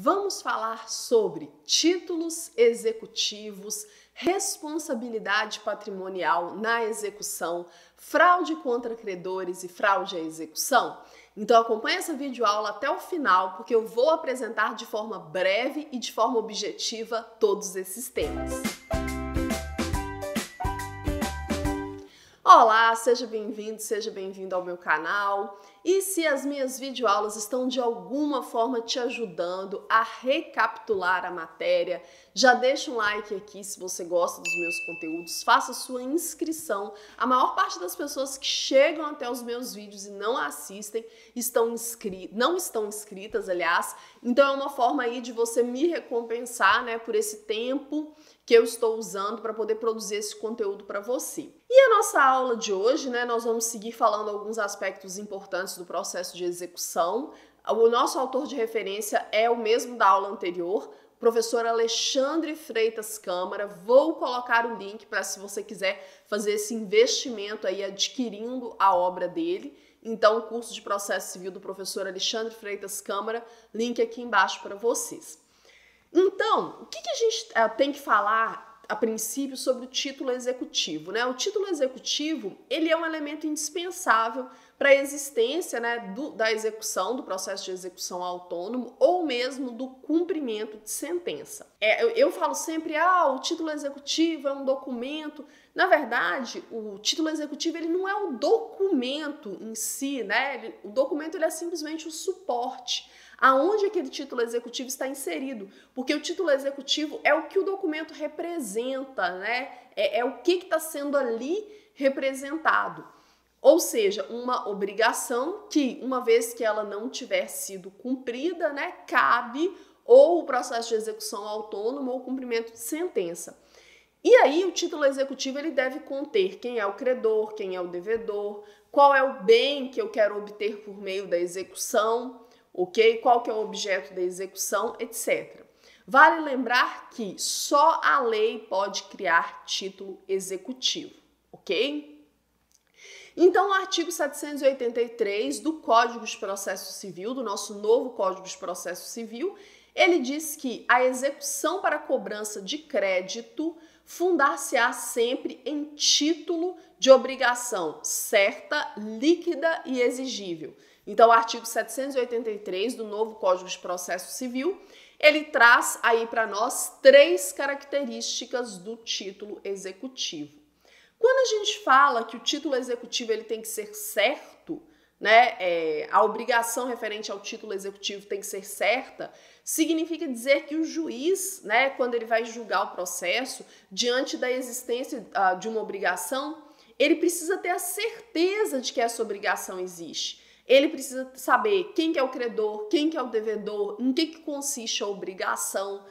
Vamos falar sobre títulos executivos, responsabilidade patrimonial na execução, fraude contra credores e fraude à execução? Então acompanhe essa videoaula até o final, porque eu vou apresentar de forma breve e de forma objetiva todos esses temas. Olá, seja bem-vindo ao meu canal. E se as minhas videoaulas estão de alguma forma te ajudando a recapitular a matéria, já deixa um like aqui se você gosta dos meus conteúdos, faça sua inscrição. A maior parte das pessoas que chegam até os meus vídeos e não assistem não estão inscritas, aliás. Então é uma forma aí de você me recompensar, né, por esse tempo que eu estou usando para poder produzir esse conteúdo para você. E a nossa aula de hoje, né, nós vamos seguir falando alguns aspectos importantes do processo de execução. O nosso autor de referência é o mesmo da aula anterior, professor Alexandre Freitas Câmara. Vou colocar o link para se você quiser fazer esse investimento aí adquirindo a obra dele. Então, o curso de processo civil do professor Alexandre Freitas Câmara, link aqui embaixo para vocês. Então, o que a gente tem que falar a princípio sobre o título executivo, né? O título executivo, ele é um elemento indispensável para a existência, né, da execução, do processo de execução autônomo ou mesmo do cumprimento de sentença. Eu falo sempre, o título executivo é um documento. Na verdade, o título executivo ele não é o documento em si, né? O documento ele é simplesmente o suporte. Aonde aquele título executivo está inserido, porque o título executivo é o que o documento representa, né? É o que está sendo ali representado. Ou seja, uma obrigação que, uma vez que ela não tiver sido cumprida, né, cabe ou o processo de execução autônoma ou o cumprimento de sentença. E aí o título executivo ele deve conter quem é o credor, quem é o devedor, qual é o bem que eu quero obter por meio da execução, ok? Qual que é o objeto da execução, etc. Vale lembrar que só a lei pode criar título executivo, ok? Então, o artigo 783 do Código de Processo Civil, do nosso novo Código de Processo Civil, ele diz que a execução para cobrança de crédito fundar-se-á sempre em título de obrigação certa, líquida e exigível. Então, o artigo 783 do novo Código de Processo Civil, ele traz aí para nós 3 características do título executivo. Quando a gente fala que o título executivo ele tem que ser certo, né, a obrigação referente ao título executivo tem que ser certa, significa dizer que o juiz, né, quando ele vai julgar o processo, diante da existência de uma obrigação, ele precisa ter a certeza de que essa obrigação existe. Ele precisa saber quem que é o credor, quem que é o devedor, em que consiste a obrigação.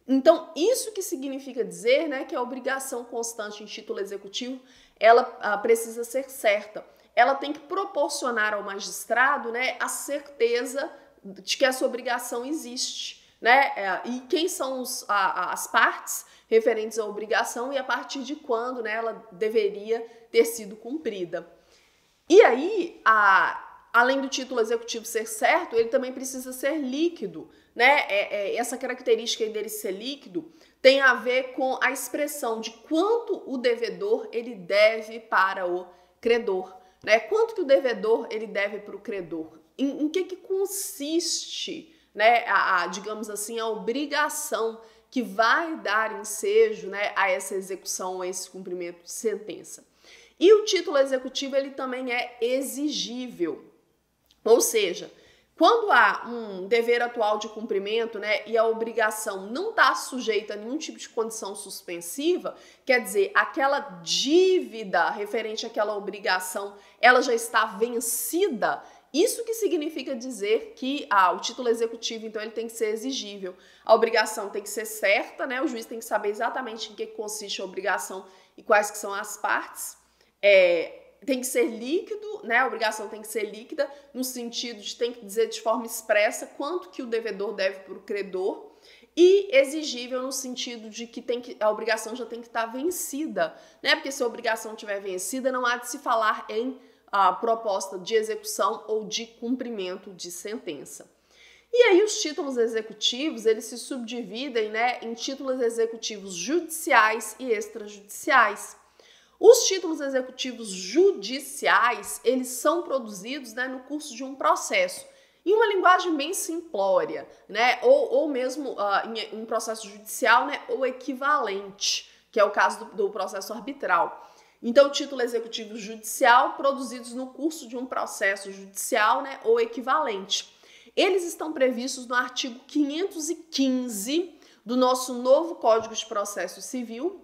Então, isso que significa dizer, né, que a obrigação constante em título executivo, ela precisa ser certa. Ela tem que proporcionar ao magistrado, né, a certeza de que essa obrigação existe, né, e quem são as partes referentes à obrigação e a partir de quando, né, ela deveria ter sido cumprida. E aí, além do título executivo ser certo, ele também precisa ser líquido, né? Essa característica dele ser líquido tem a ver com a expressão de quanto o devedor ele deve para o credor, né? Quanto que o devedor ele deve para o credor? Em que consiste, né? Digamos assim, a obrigação que vai dar ensejo, né, a essa execução, a esse cumprimento de sentença. E o título executivo ele também é exigível. Ou seja, quando há um dever atual de cumprimento, né, e a obrigação não está sujeita a nenhum tipo de condição suspensiva, quer dizer, aquela dívida referente àquela obrigação, ela já está vencida, isso que significa dizer que o título executivo, então, ele tem que ser exigível. A obrigação tem que ser certa, né, o juiz tem que saber exatamente em que consiste a obrigação e quais que são as partes. Tem que ser líquido, né? A obrigação tem que ser líquida, no sentido de tem que dizer de forma expressa quanto que o devedor deve para o credor, e exigível no sentido de que a obrigação já tem que estar vencida, né? Porque se a obrigação estiver vencida, não há de se falar em proposta de execução ou de cumprimento de sentença. E aí os títulos executivos, eles se subdividem, né, em títulos executivos judiciais e extrajudiciais. Os títulos executivos judiciais, eles são produzidos, né, no curso de um processo, em uma linguagem bem simplória, né, ou mesmo em um processo judicial, né, ou equivalente, que é o caso do processo arbitral. Então, título executivo judicial, produzidos no curso de um processo judicial, né, ou equivalente. Eles estão previstos no artigo 515 do nosso novo Código de Processo Civil,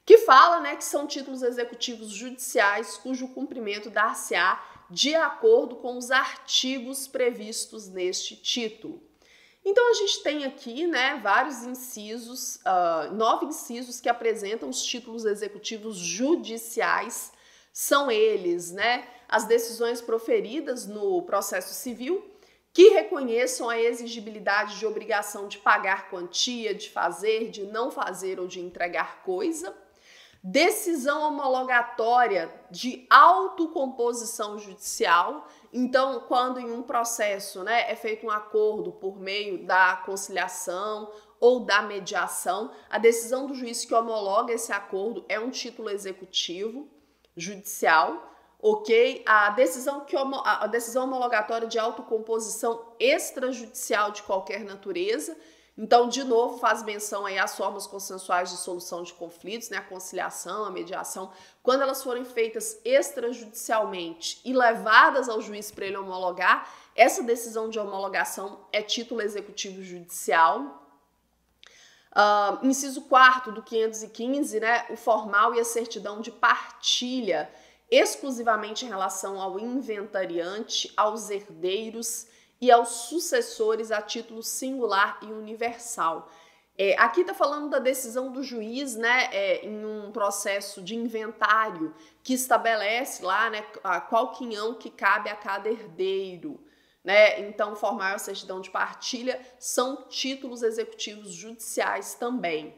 que fala, né, que são títulos executivos judiciais cujo cumprimento dar-se-á de acordo com os artigos previstos neste título. Então a gente tem aqui, né, vários incisos, 9 incisos que apresentam os títulos executivos judiciais. São eles, né, as decisões proferidas no processo civil que reconheçam a exigibilidade de obrigação de pagar quantia, de fazer, de não fazer ou de entregar coisa. Decisão homologatória de autocomposição judicial. Então, quando em um processo, né, é feito um acordo por meio da conciliação ou da mediação, a decisão do juiz que homologa esse acordo é um título executivo judicial, ok? A decisão homologatória de autocomposição extrajudicial de qualquer natureza. Então, de novo, faz menção aí às formas consensuais de solução de conflitos, né? A conciliação, a mediação. Quando elas forem feitas extrajudicialmente e levadas ao juiz para ele homologar, essa decisão de homologação é título executivo judicial. Inciso 4º do 515, né? O formal e a certidão de partilha, exclusivamente em relação ao inventariante, aos herdeiros e aos sucessores a título singular e universal. Aqui está falando da decisão do juiz, né, em um processo de inventário que estabelece lá, né, qual quinhão que cabe a cada herdeiro, né? Então, formal e a certidão de partilha são títulos executivos judiciais também.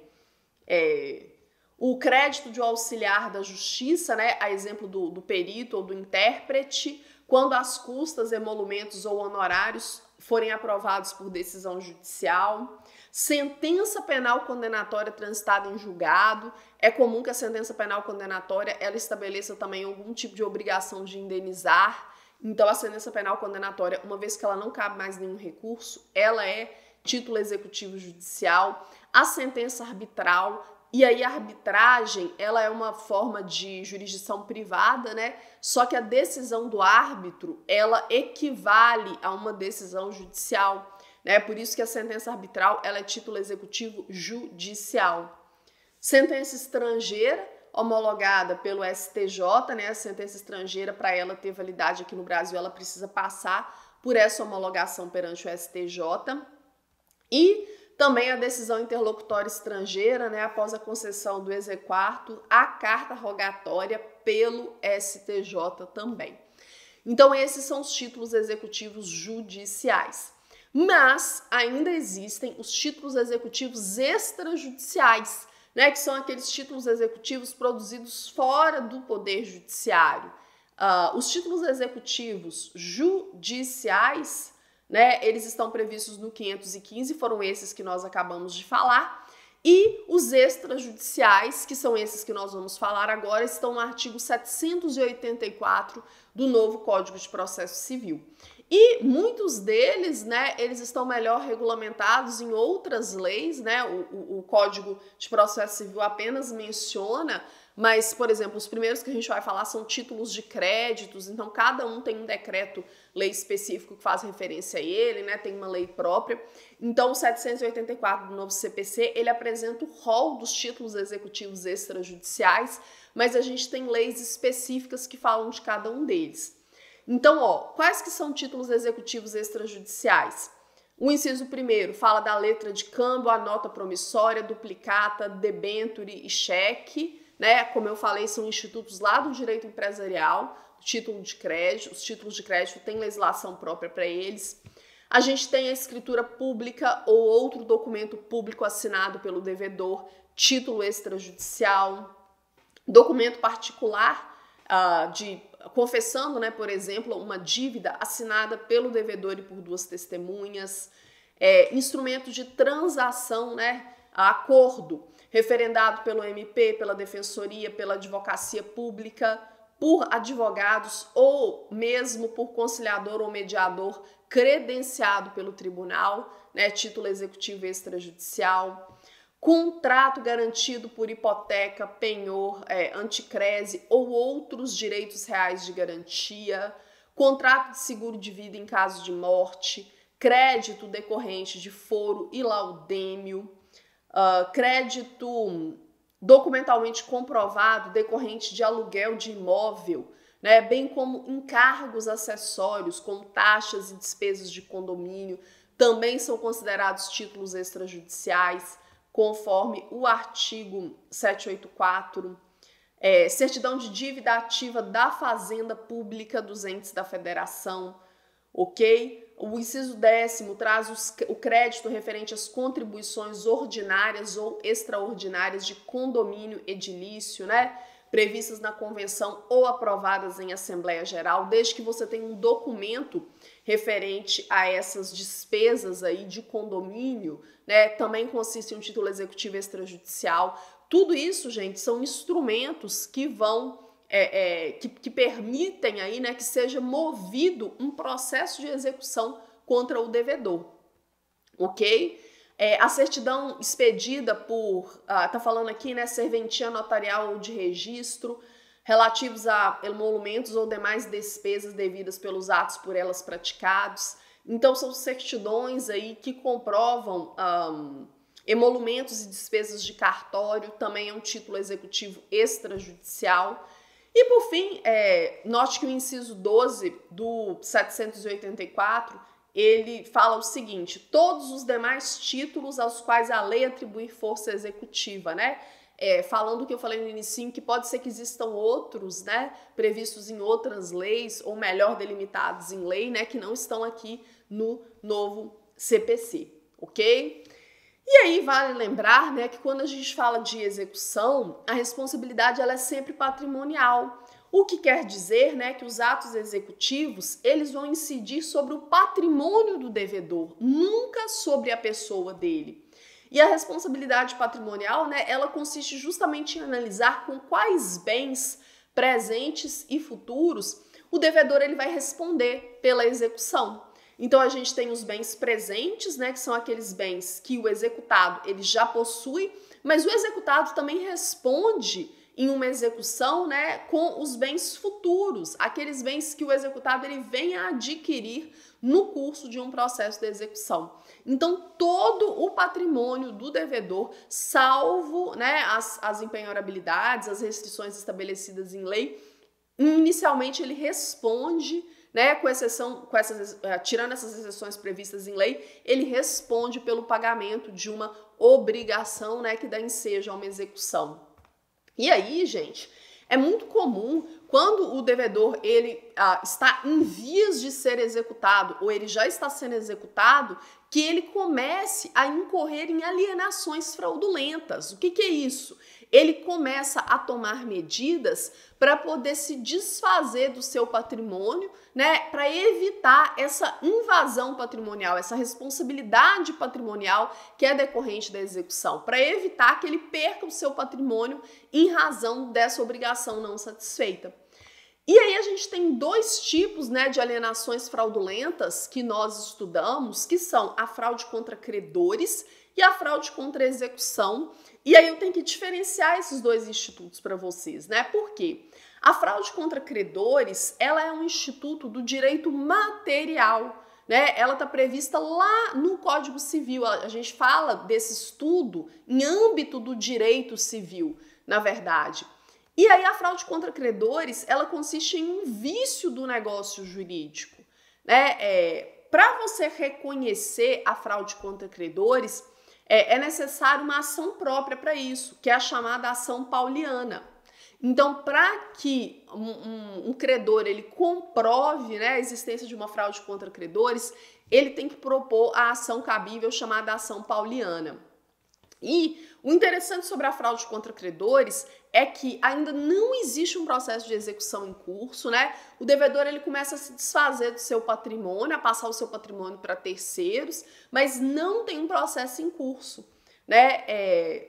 O crédito de auxiliar da justiça, né, a exemplo do perito ou do intérprete, quando as custas, emolumentos ou honorários forem aprovados por decisão judicial. Sentença penal condenatória transitada em julgado. É comum que a sentença penal condenatória ela estabeleça também algum tipo de obrigação de indenizar. Então, a sentença penal condenatória, uma vez que ela não cabe mais nenhum recurso, ela é título executivo judicial. A sentença arbitral. E aí a arbitragem, ela é uma forma de jurisdição privada, né? Só que a decisão do árbitro, ela equivale a uma decisão judicial, né? Por isso que a sentença arbitral, ela é título executivo judicial. Sentença estrangeira, homologada pelo STJ, né? A sentença estrangeira, para ela ter validade aqui no Brasil, ela precisa passar por essa homologação perante o STJ. E também a decisão interlocutória estrangeira, né, após a concessão do exequatur, a carta rogatória pelo STJ também. Então, esses são os títulos executivos judiciais. Mas ainda existem os títulos executivos extrajudiciais, né, que são aqueles títulos executivos produzidos fora do Poder Judiciário. Os títulos executivos judiciais, né, eles estão previstos no 515, foram esses que nós acabamos de falar, e os extrajudiciais, que são esses que nós vamos falar agora, estão no artigo 784 do novo Código de Processo Civil. E muitos deles, né, eles estão melhor regulamentados em outras leis, né, o Código de Processo Civil apenas menciona, mas, por exemplo, os primeiros que a gente vai falar são títulos de créditos, então cada um tem um decreto-lei específico que faz referência a ele, né? Tem uma lei própria. Então, o 784 do novo CPC, ele apresenta o rol dos títulos executivos extrajudiciais, mas a gente tem leis específicas que falam de cada um deles. Então, quais que são títulos executivos extrajudiciais? O inciso 1º fala da letra de câmbio, a nota promissória, duplicata, debênture e cheque, né? Como eu falei, são institutos lá do direito empresarial, título de crédito, os títulos de crédito têm legislação própria para eles. A gente tem a escritura pública ou outro documento público assinado pelo devedor, título extrajudicial, documento particular de confessando, né, por exemplo, uma dívida assinada pelo devedor e por duas testemunhas, instrumento de transação, né, acordo, referendado pelo MP, pela Defensoria, pela Advocacia Pública, por advogados ou mesmo por conciliador ou mediador credenciado pelo tribunal, né, título executivo extrajudicial, contrato garantido por hipoteca, penhor, anticrese ou outros direitos reais de garantia, contrato de seguro de vida em caso de morte, crédito decorrente de foro e laudêmio, crédito documentalmente comprovado decorrente de aluguel de imóvel, né, bem como encargos acessórios, como taxas e despesas de condomínio, também são considerados títulos extrajudiciais, conforme o artigo 784, certidão de dívida ativa da Fazenda Pública dos entes da Federação, ok? O inciso 10º traz o crédito referente às contribuições ordinárias ou extraordinárias de condomínio edilício, né? Previstas na convenção ou aprovadas em Assembleia Geral, desde que você tenha um documento referente a essas despesas aí de condomínio, né? Também consiste em um título executivo extrajudicial. Tudo isso, gente, são instrumentos que vão que permitem aí, né, que seja movido um processo de execução contra o devedor, ok? A certidão expedida por, tá falando aqui, né, serventia notarial ou de registro, relativos a emolumentos ou demais despesas devidas pelos atos por elas praticados. Então, são certidões aí que comprovam emolumentos e despesas de cartório, também é um título executivo extrajudicial. E, por fim, note que o inciso 12 do 784, ele fala o seguinte: todos os demais títulos aos quais a lei atribuir força executiva, né? Falando o que eu falei no início, que pode ser que existam outros, né, previstos em outras leis, ou melhor, delimitados em lei, né, que não estão aqui no novo CPC, ok? E aí vale lembrar, né, que quando a gente fala de execução, a responsabilidade ela é sempre patrimonial. O que quer dizer, né, que os atos executivos, eles vão incidir sobre o patrimônio do devedor, nunca sobre a pessoa dele. E a responsabilidade patrimonial, né, ela consiste justamente em analisar com quais bens presentes e futuros o devedor ele vai responder pela execução. Então, a gente tem os bens presentes, né, que são aqueles bens que o executado ele já possui, mas o executado também responde em uma execução, né, com os bens futuros, aqueles bens que o executado ele vem a adquirir no curso de um processo de execução. Então, todo o patrimônio do devedor, salvo, né, as empenhorabilidades, as restrições estabelecidas em lei, inicialmente ele responde, né, tirando essas exceções previstas em lei, ele responde pelo pagamento de uma obrigação, né, que dá ensejo a uma execução. E aí, gente, é muito comum quando o devedor ele está em vias de ser executado ou ele já está sendo executado, que ele comece a incorrer em alienações fraudulentas. O que é isso? Ele começa a tomar medidas para poder se desfazer do seu patrimônio, né, para evitar essa invasão patrimonial, essa responsabilidade patrimonial que é decorrente da execução, para evitar que ele perca o seu patrimônio em razão dessa obrigação não satisfeita. E aí a gente tem dois tipos, né, de alienações fraudulentas que nós estudamos, que são a fraude contra credores e a fraude contra execução. E aí eu tenho que diferenciar esses dois institutos para vocês, né? Por quê? A fraude contra credores, ela é um instituto do direito material, né? Ela está prevista lá no Código Civil. A gente fala desse estudo em âmbito do direito civil, na verdade. E aí a fraude contra credores, ela consiste em um vício do negócio jurídico, né? Para você reconhecer a fraude contra credores, é necessário uma ação própria para isso, que é a chamada ação pauliana. Então, para que um credor ele comprove, né, a existência de uma fraude contra credores, ele tem que propor a ação cabível chamada ação pauliana. E o interessante sobre a fraude contra credores é que ainda não existe um processo de execução em curso, né? O devedor ele começa a se desfazer do seu patrimônio, a passar o seu patrimônio para terceiros, mas não tem um processo em curso, né?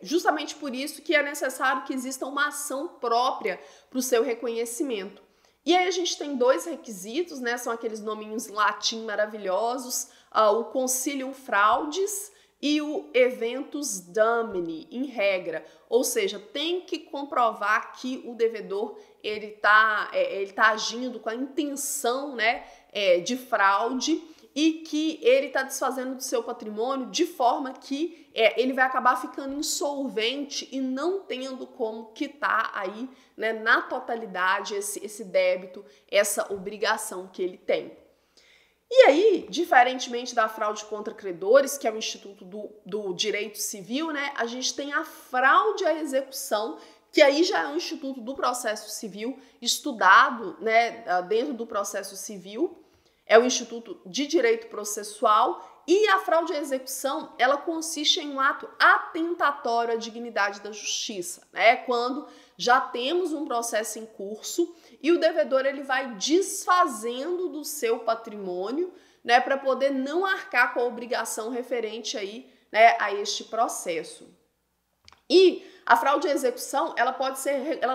Justamente por isso que é necessário que exista uma ação própria para o seu reconhecimento. E aí a gente tem dois requisitos, né? São aqueles nominhos em latim maravilhosos, o concilium fraudis e o eventus damni, em regra. Ou seja, tem que comprovar que o devedor ele tá agindo com a intenção, né, de fraude e que ele está desfazendo do seu patrimônio de forma que ele vai acabar ficando insolvente e não tendo como quitar aí, né, na totalidade esse débito, essa obrigação que ele tem. E aí, diferentemente da fraude contra credores, que é o Instituto do Direito Civil, né, a gente tem a fraude à execução, que aí já é um instituto do processo civil, estudado, né, dentro do processo civil, é o Instituto de Direito Processual, e a fraude à execução, ela consiste em um ato atentatório à dignidade da justiça, né, quando já temos um processo em curso e o devedor ele vai desfazendo do seu patrimônio, né, para poder não arcar com a obrigação referente aí, né, a este processo. E a fraude à execução, ela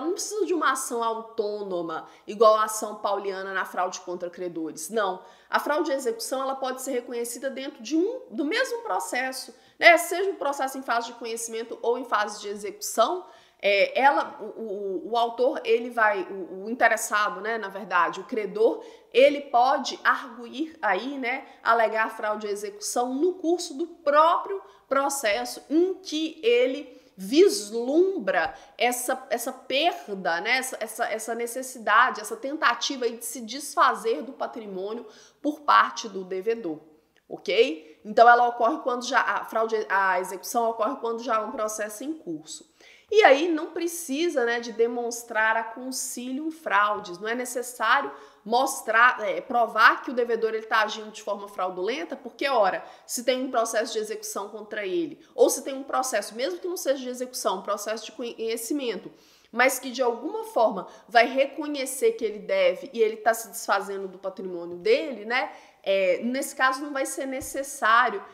não precisa de uma ação autônoma, igual a ação pauliana na fraude contra credores. Não. A fraude à execução, ela pode ser reconhecida dentro do mesmo processo, né? Seja um processo em fase de conhecimento ou em fase de execução. O autor, ele vai, o interessado, né, na verdade, o credor, ele pode arguir aí, né, alegar fraude à execução no curso do próprio processo em que ele vislumbra essa perda, né, essa necessidade, essa tentativa de se desfazer do patrimônio por parte do devedor, ok? Então ela ocorre quando a execução ocorre quando já há um processo em curso. E aí não precisa, né, de demonstrar a concilium fraudis, não é necessário provar que o devedor está agindo de forma fraudulenta, porque, ora, se tem um processo de execução contra ele, ou se tem um processo, mesmo que não seja de execução, um processo de conhecimento, mas que de alguma forma vai reconhecer que ele deve e ele está se desfazendo do patrimônio dele, né? Nesse caso não vai ser necessário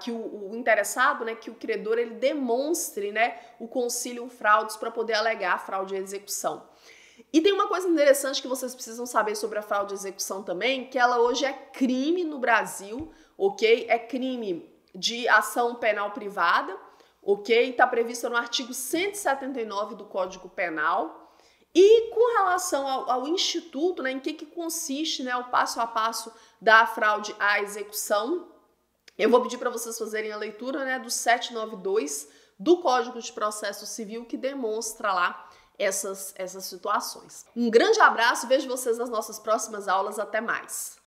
que o interessado, né, que o credor ele demonstre, né, o concilium fraudis para poder alegar a fraude à execução. E tem uma coisa interessante que vocês precisam saber sobre a fraude à execução também, que ela hoje é crime no Brasil, ok? É crime de ação penal privada, ok? Está previsto no artigo 179 do Código Penal. E com relação ao instituto, né, em que consiste, né, o passo a passo da fraude à execução, eu vou pedir para vocês fazerem a leitura, né, do 792 do Código de Processo Civil, que demonstra lá essas situações. Um grande abraço, vejo vocês nas nossas próximas aulas, até mais!